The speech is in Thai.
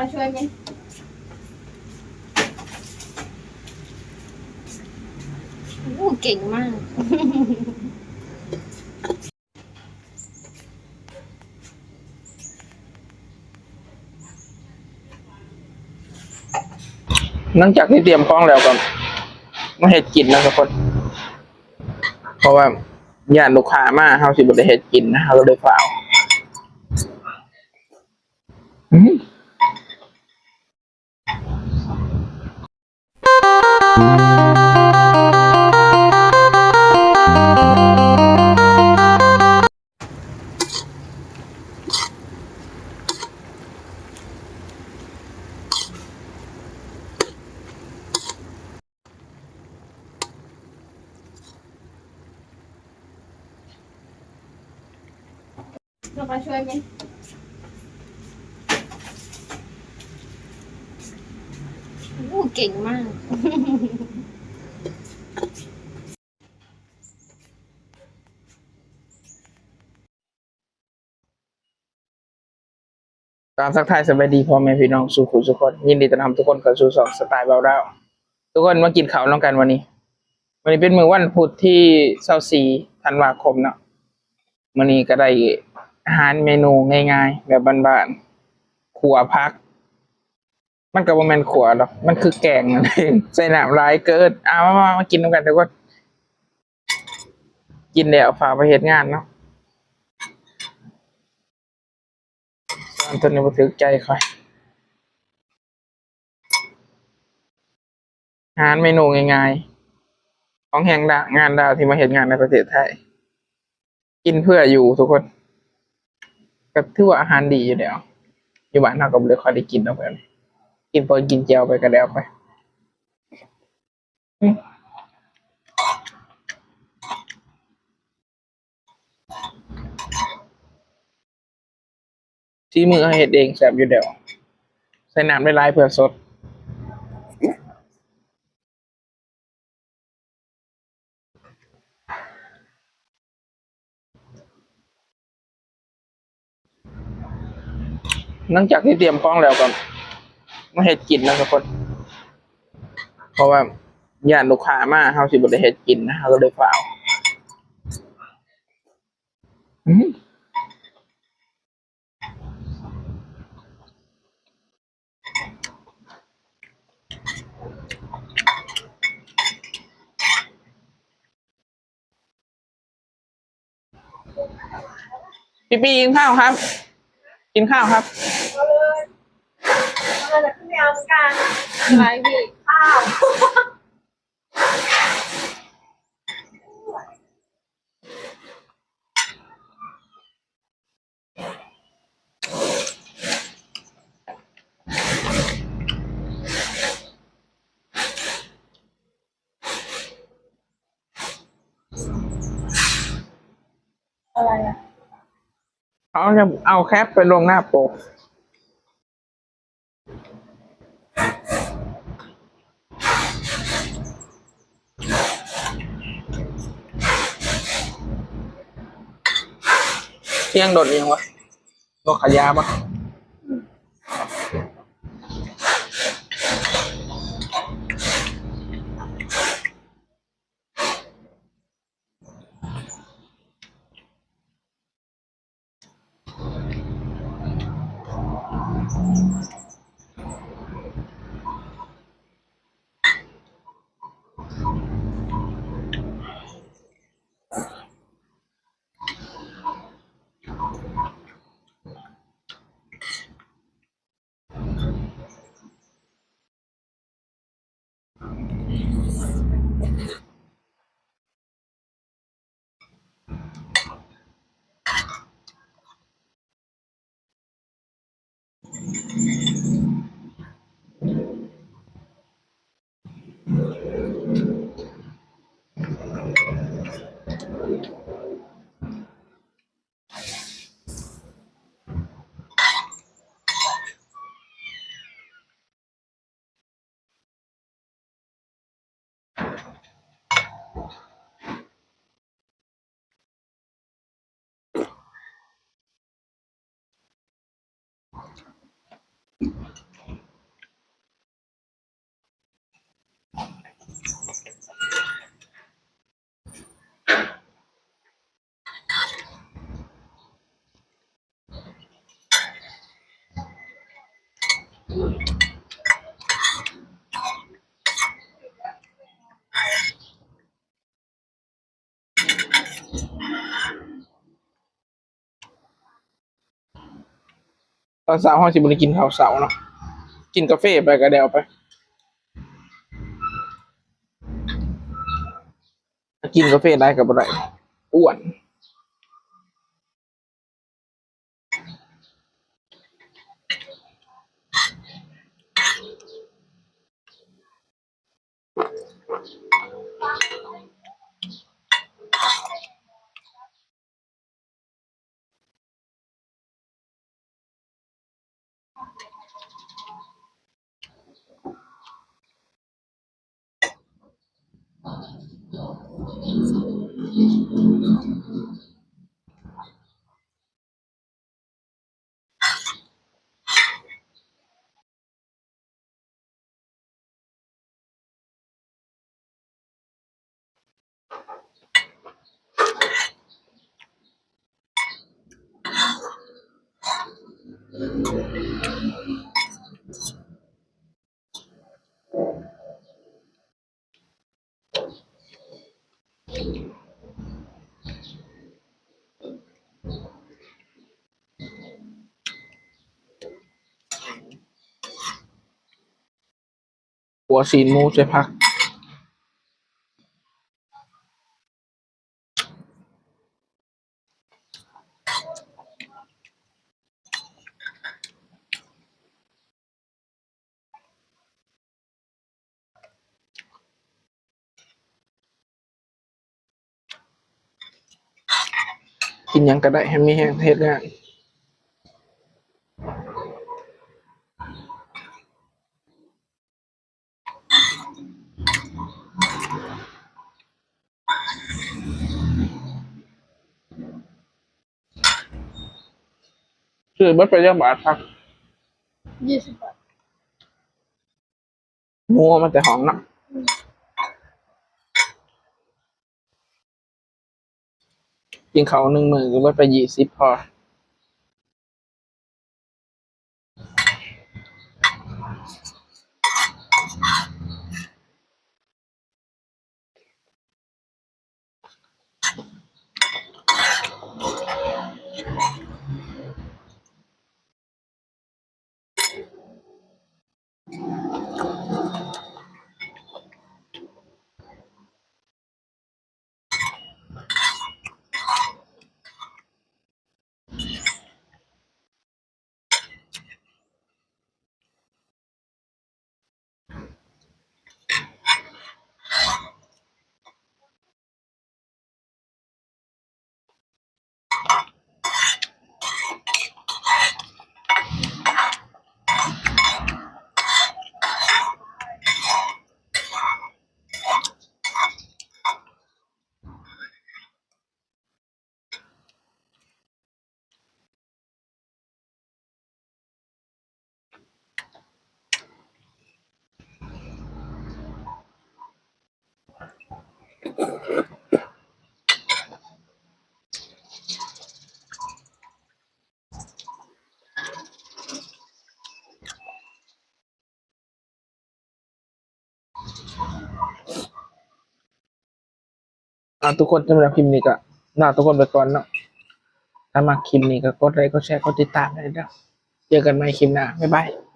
มาช่วยไหมโอ้เก่งมากหลังจากที่เตรียมของแล้วก็มาเฮ็ดกินนะทุกคนเพราะว่าญาติลูกค้ามาเฮาสิบ่ได้เฮ็ดกินนะเฮาก็เลยฝากมาช่วยไหมโอ้เก่งมากการทักทายสบายดีพ่อแม่พี่น้องสู่ผู้ทุกคนยินดีต้อนรับทุกคนเข้าสู่ช่องสไตล์เบาดาวทุกคนมากินข้าวน้องกันวันนี้เป็นมื้อวันพุธที่24ธันวาคมเนาะมื้อนี้ก็ได้อาหารเมนูง่ายๆแบบบ้านๆขัวผักมันก็บ่แม่นขัวดอกมันคือแกงนั่นเองใส่น้ำหลายเกินมากินน้ำกันทุกคนกินแล้วฝากไปเฮ็ดงานเนาะส่วนตัวนี้บ่ถูกใจค่อยอาหารเมนูง่ายๆของแห่งงานดาวที่มาเฮ็ดงานในประเทศไทยกินเพื่ออยู่ทุกคนก็ถือว่าอาหารดีอยู่แล้วอยู่บ้านเราก็บ่ได้ค่อยได้กินดอกแบบนี้กินพอกินแจ่วไปก็แล้วไปที่มือเฮ็ดเองแซ่บอยู่แล้วใส่น้ำหลายๆเพื่อสดหลังจากที่เตรียมของแล้วก็มาเฮ็ดกินนะทุกคนเพราะว่าญาติลูกค้ามาเฮาสิบ่ได้เฮ็ดกินนะเฮาก็เลยฝากพี่กินข้าวครับกินข้าวครับมาจากขึ้นไปเอากันอะไรพี่ข้าวอะไรอ่ะเขาจะเอาแคปไปลงหน้าปกเที่ยงโดดยังวะโดดขายาปะ ตอนเช้าเฮาสิบ่ได้กินข้าวเช้าเนาะกินกาแฟไปก็แล้วไปถ้ากินกาแฟได้ก็บ่ได้อ้วนหัวซีนหมูใส่ผักกินหยังก็ได้ให้มีแรงเฮ็ดงานซื้อเบิดไปจักบาทผัก 20 บาท หมูเอามาแต่ห้องเนาะกินข้าว1มื้อก็เบิดไป20พอทุกคนสำหรับคลิปนี้ก็ลาทุกคนไปก่อนเนาะถ้ามักคลิปนี้ก็กดไลค์กดแชร์กดติดตามได้เด้อเจอกันใหม่คลิปหน้าบ๊ายบาย